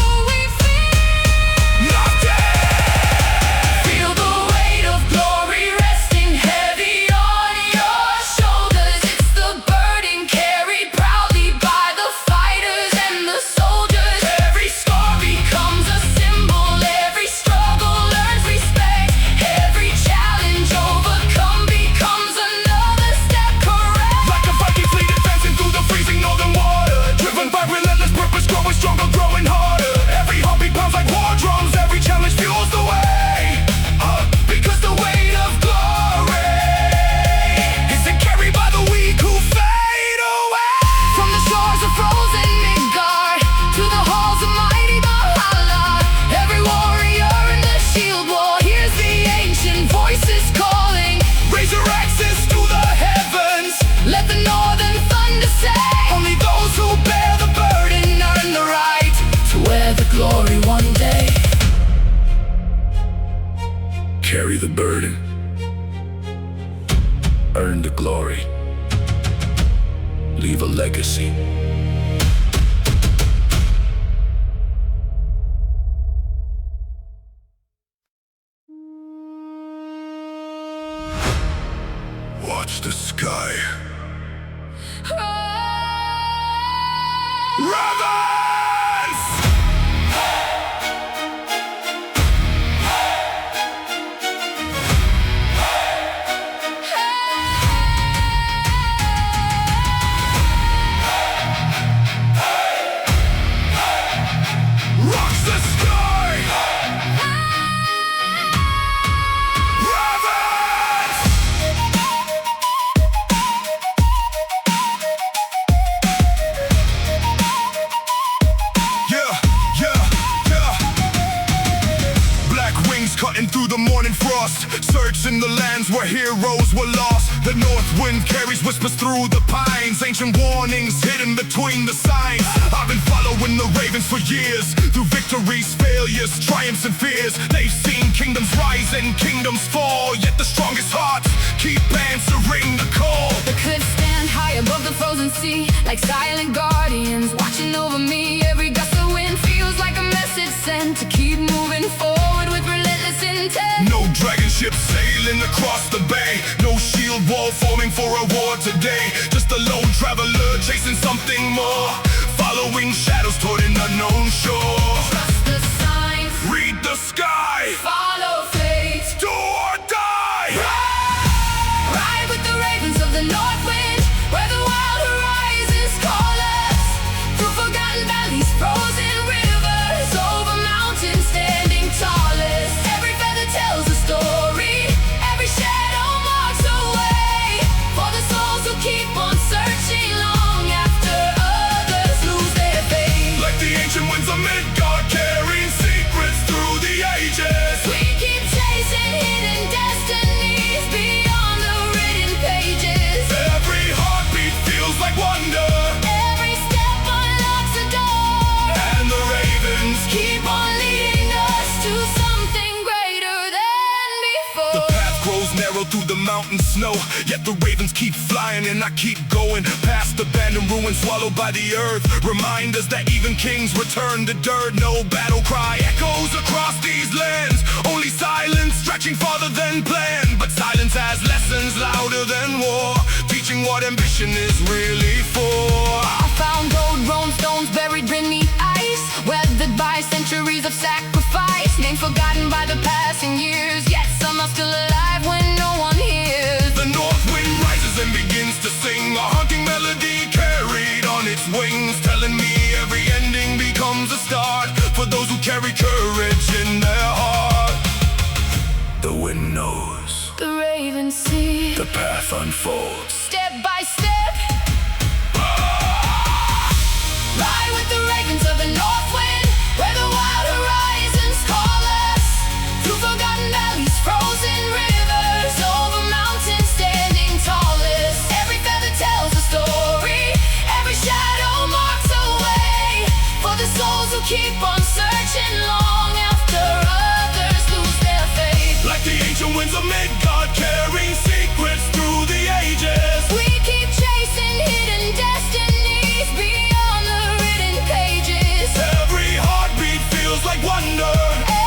carry the burden, earn the glory, leave a legacy. Watch the sky. Ravens! Rocks the sky! Ravens! Cutting through the morning frost, searching the lands where heroes were lost. The north wind carries whispers through the pines, ancient warnings hidden between the signs. I've been following the ravens for years, through victories, failures, triumphs and fears. They've seen kingdoms rise and kingdoms fall, yet the strongest hearts keep answering the call. The cliffs stand high above the frozen sea, like silent guardians watching over me. Every gust of wind feels like a message sent to keep moving forward with relentless intent. No dragon ship sailing across the bay, no shield wall forming for a war today. Just a lone traveler chasing something more, following shadows toward an unknown shore. Trust the signs, Read the sky, follow fate, do or die. ride with the ravens of the north wind, where the wild horizons call us. Through forgotten valleys, frozen rivers, over mountains standing tallest. Every feather tells a story, every shadow marks a way, for the souls who keep on searching long after others lose their faith. Like the ancient winds of MIDGARD, carrying secrets through the ages. We keep chasing hidden destinies beyond the written pages. Every heartbeat feels like wonder, Every step unlocks a door, and the ravens keep on leading us to something greater than The before. path grows narrow through the mountain snow, yet the ravens keep flying and I keep going. Past abandoned ruins swallowed by the earth, reminders that even kings return to dirt. No battle cry echoes across these lands, only silence stretching farther than planned. But silence has lessons louder than war, teaching what ambition is really for. I found gold-grown stones buried beneath ice, weathered by centuries of sacrifice, names forgotten by the passing years, yet some are still alive when no one hears. The north wind rises and begins to sing, a haunting melody carried on its wings, telling me every ending becomes a start for those who carry courage in their heart. The wind knows, The ravens see, the path unfolds. step by step. Ride with the ravens of the north wind, where the wild horizons call us. Through forgotten valleys, frozen rivers, over mountains standing tallest. Every feather tells a story, every shadow marks a way, for the souls who keep on searching long after others lose their faith. Like the ancient winds of MIDGARD, carrying secrets through the ages. We keep chasing hidden destinies beyond the written pages. Every heartbeat feels like wonder,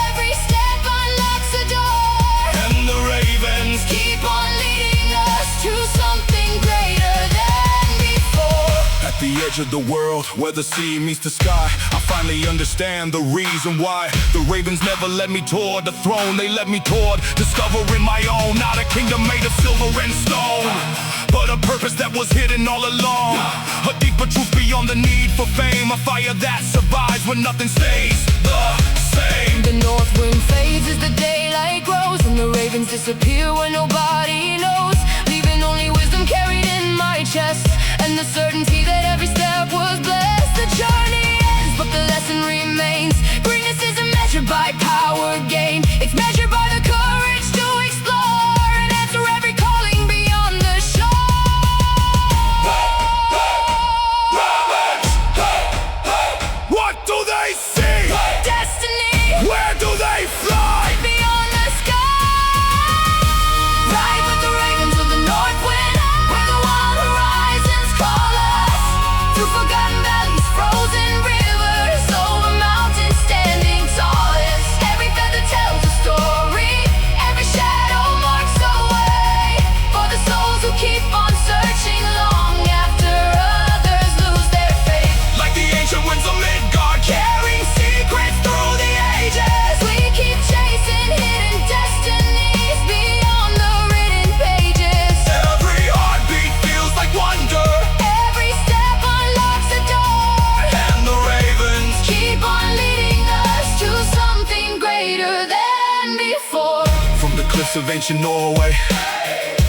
Every step unlocks a door, and the ravens keep on leading us to something greater than before. At the edge of the world, where the sea meets the sky, I finally understand the reason why the ravens never led me toward the throne. They led me toward discovering my own, not a kingdom made of silver and stone, but a purpose that was hidden all along. A deeper truth beyond the need for fame, a fire that survives when nothing stays the same. The north wind fades as the daylight grows, and the ravens disappear when nobody knows, leaving only wisdom carried in my chest, and the certainty that every step was blessed. The journey ends, but the lesson remains. Greatness isn't measured by power gained, it's measured by the courage to explore and answer every calling beyond the shore. What do they see? Destiny, Where do they fly? beyond the sky. streets of ancient Norway,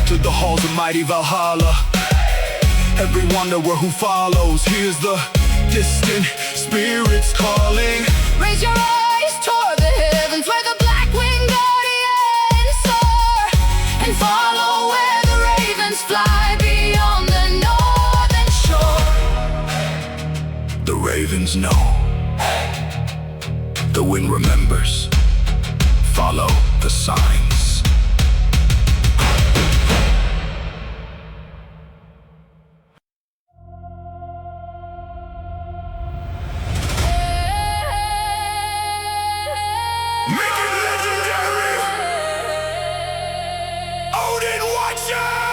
to the halls of mighty Valhalla. Every wanderer who follows hears the distant spirits calling. Raise your eyes toward the heavens where the black-winged guardians soar, and follow where the ravens fly beyond the northern shore. The ravens know, the wind remembers. Follow the signs. Make it legendary! Odin watches!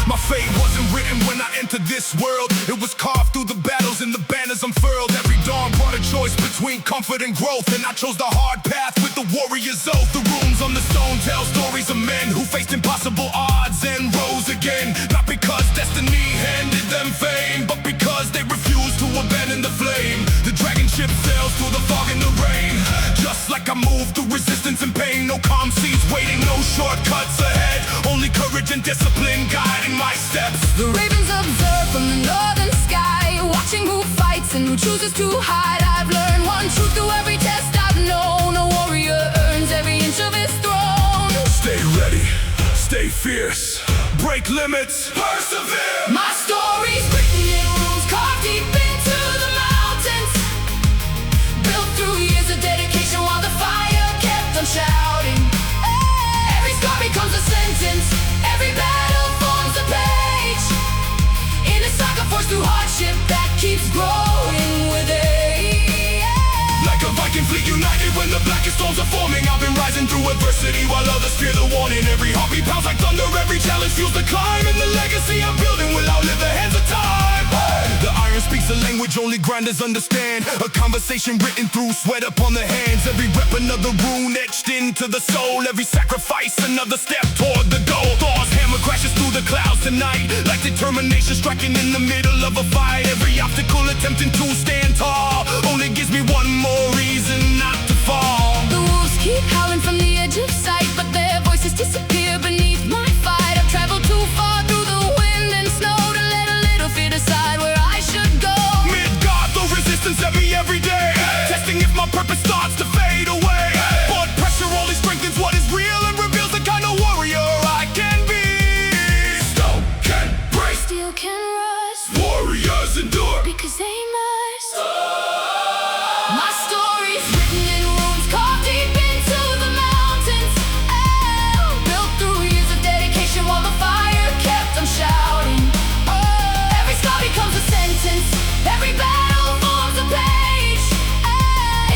My fate wasn't written when I entered this world. It was carved through the battles and the banners unfurled. Every dawn brought a choice between comfort and growth, and I chose the hard path with the warrior's oath. The runes on the stone tell stories of men who faced impossible odds and rose again. Not because destiny handed them fame, but because they refused to abandon the flame. The dragon ship sails through the fog and the rain. Just like I moved through resistance and pain. No calm seas waiting, no shortcuts ahead. Only courage and discipline guiding my steps. The ravens observe from the northern sky, watching who fights and who chooses to hide. I've learned one truth through every test I've known: a warrior earns every inch of his throne. Stay ready, stay fierce, break limits, persevere. My story's written in runes carved deep into the mountains, built through years of dedication while the fire kept on shouting. Every scar becomes a sentence, every battle forms a page in a saga forged through hardship that keeps growing with age. Like a Viking fleet united when the blackest storms are forming. I've been rising through adversity while others fear the warning. Every heartbeat pounds like thunder, every challenge fuels the climb, and the legacy I'm building will outlive the hands of time. The iron speaks a language only grinders understand, a conversation written through sweat upon the hands. Every rep another rune etched into the soul, every sacrifice another step toward the goal. Thor's hammer crashes through the clouds tonight, like determination striking in the middle of a fight. Every obstacle attempting to stand tall only gives me one more reason not to fall. The wolves keep howling from the edge of sight, but their voices disappear beneath my fight. I've traveled too far through the wind and snow to let a little fear decide where I should go. MIDGARD, the resistance at me every day, testing if my purpose starts to fade away. But pressure only strengthens what is real and reveals the kind of warrior I can be. Stone can break, Steel can rust, warriors endure, because they must. My story's written in runes carved deep into the mountains, built through years of dedication while the fire kept on shouting. Every scar becomes a sentence, every battle forms a page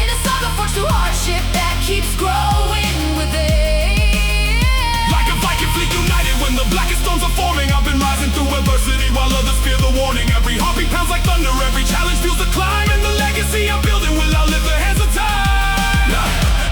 in a saga forged through hardship that keeps growing with age. like a Viking fleet united when the blackest storms are forming. I've been rising through adversity while others fear the warning. Every heartbeat pounds like thunder, every challenge fuels the climb, and the legacy I'm building will outlive the hands of time.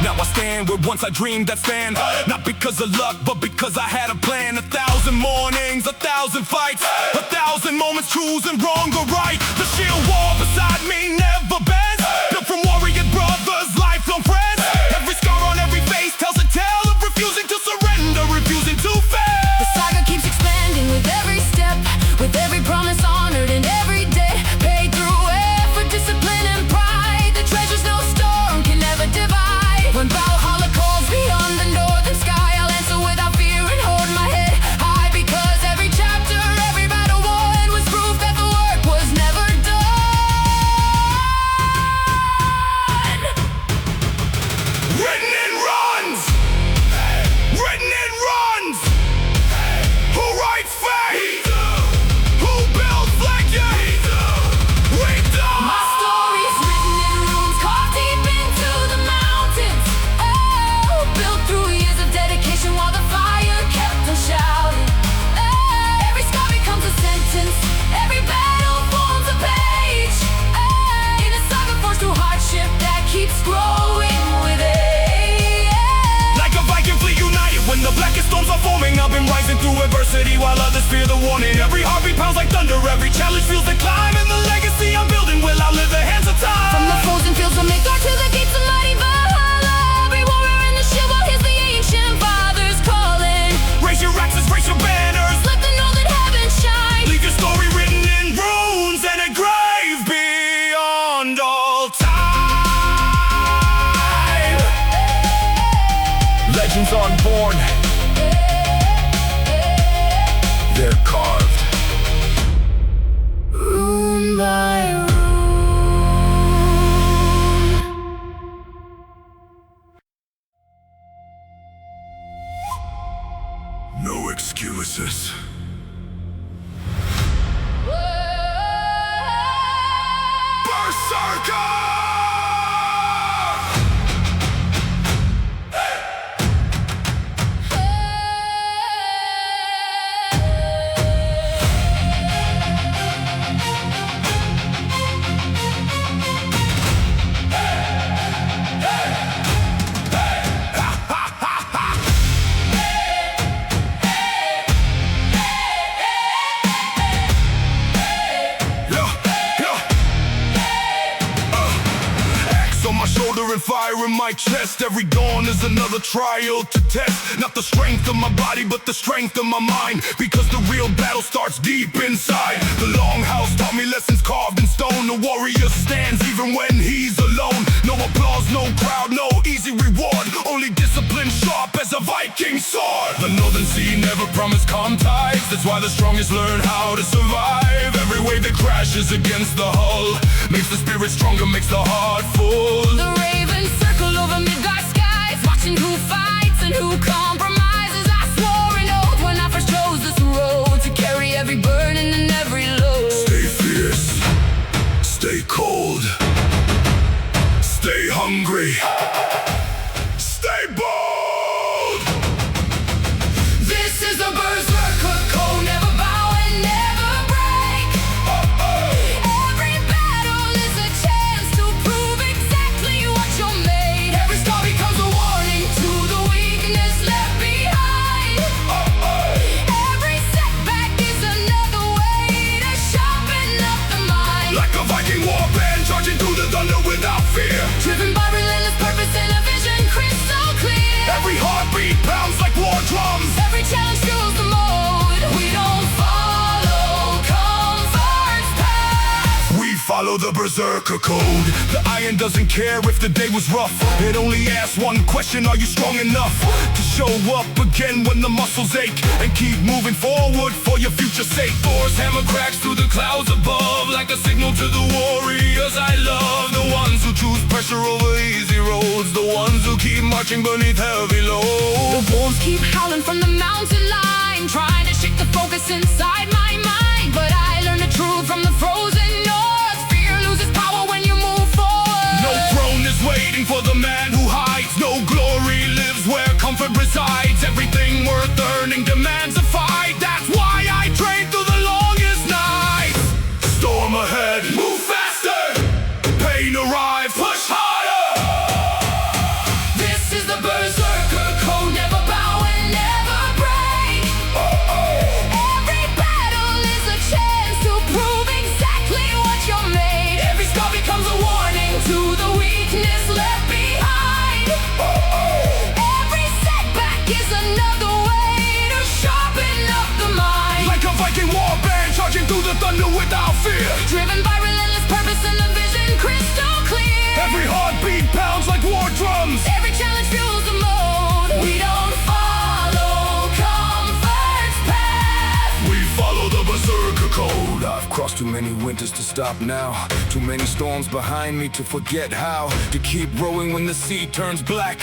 Now I stand where once I dreamed I'd stand, not because of luck, but because I had a plan. 1,000 mornings, 1,000 fights, 1,000 moments choosing wrong or right. The shield wall beside me never bends, built from warrior brothers, lifelong friends. Every scar on every face tells a tale of refusing to surrender, refusing to fail. The saga keeps expanding with every step, with every promise honored and every debt paid through effort, discipline and pride. The treasures no storm can ever divide. When Valhalla calls beyond the northern sky, I'll answer without fear and hold my head high, because every chapter, every battle won was proof that the work was never done. fear the warning. Every heartbeat pounds like thunder, every challenge feels the climb. And the legacy I'm building will outlive the hands of time. From the frozen fields of Midgard to the gates of mighty Valhalla, every warrior in the shield will hear the ancient fathers calling. Raise your axes, raise your banners, Let them know that heaven shines. leave your story written in runes and engraved beyond all time. Legends unborn, they're carved Rune by rune. no excuses. And fire in my chest. Every dawn is another trial to test. Not the strength of my body, but the strength of my mind. Because the real battle starts deep inside. The longhouse taught me lessons carved in stone. The warrior stands even when he's alone. No applause, no crowd, no easy reward. Only discipline sharp as a Viking sword. The northern sea never promised calm tides. That's why the strongest learn how to survive. Every wave that crashes against the hull makes the spirit stronger, makes the heart full. The ravens circle over Midgard skies, watching who fights and who compromises. I swore an oath when I first chose this road, to carry every burden and every load. Stay fierce, stay cold, stay hungry, stay bold. This is the berserker code, never bow and never break. Every battle is a chance to prove exactly what you're made. Every scar becomes a warning to the weakness left behind. Every setback is another way to sharpen up the mind. Like a Viking war band charging through the thunder without fear. Driven by relentless purpose and a vision crystal clear. Every heartbeat pounds like war drums. Every challenge fuels the mode. We don't follow comfort's path. We follow the berserker code. The iron doesn't care if the day was rough. It only asks one question: are you strong enough to show up again when the muscles ache? And keep moving forward for your future's sake. Thor's hammer cracks through the clouds above, like a signal to the warriors I love. The ones who choose pressure over easy roads, the ones who keep marching beneath heavy loads. The wolves keep howling from the mountain line, trying to shake the focus inside my mind. But I learned the truth from the frozen north: fear loses power when you move forward. No throne is waiting for the man who hides. No glory lives where comfort resides. Everything worth earning demands a fight. That's why I train through the longest nights. Storm ahead, move faster. Pain arrive, push harder. This is the berserker code, never bow and never break. Every battle is a chance to prove exactly what you're made. Every scar becomes a warning to the weakness left behind. Every setback is another way to sharpen up the mind. Like a Viking war band charging through the thunder without fear. Driven by relentless purpose and a vision crystal clear. Every heartbeat pounds like war drums. Every challenge fuels the mode. We don't follow comfort's path. We follow the berserker code. I've crossed too many winters to stop now. Too many storms behind me to forget how to keep rowing when the sea turns black.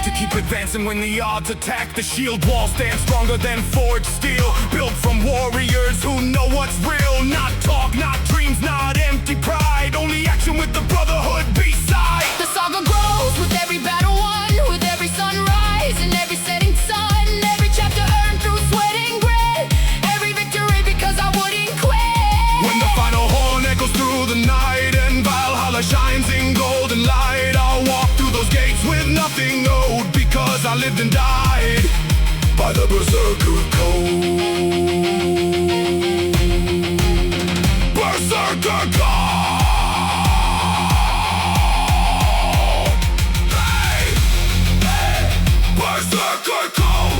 To keep advancing when the odds attack. The shield wall stands stronger than forged steel, built from warriors who know what's real. Not talk, not dreams, not empty pride. Only action with the brotherhood beside. The saga grows with every battle won, with every sunrise and every setting sun. Every chapter earned through sweat and grit. Every victory because I wouldn't quit. When the final horn echoes through the night and Valhalla shines in golden light, I'll walk through those gates with nothing owed, because I lived and died by the berserker code. Berserker call. Hey, hey, Berserker call.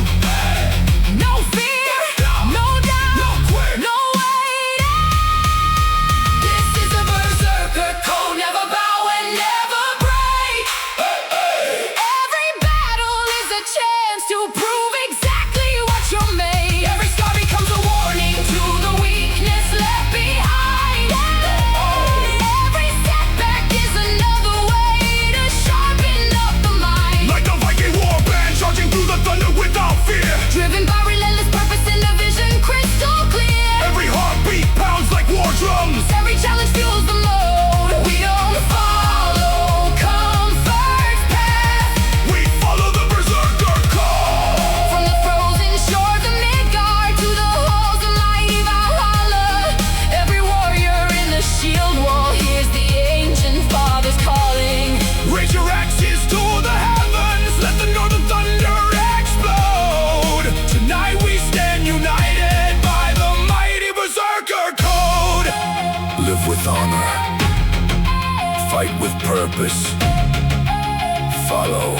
No fear, no doubt, no quit, no waiting. This is the Berserker code, never bow and never break. Every battle is a chance to prove exactly what you're made. Every scar becomes a warning to the weakness left behind. Every setback is another way to sharpen up the mind. like the Viking war band charging through the thunder without fear. Driven by relentless purpose and a vision crystal clear. Every heartbeat pounds like war drums. Every challenge fuels the mode. We don't follow comfort's path. We follow the Berserker call. From the frozen shores of Midgard to the halls of mighty VALHALLA, every warrior in the shield wall hears the ancient fathers calling. Raise your axes to the heavens, let the northern thunder explode. Tonight we stand united by the mighty Berserker code. Live with honor, fight with purpose, follow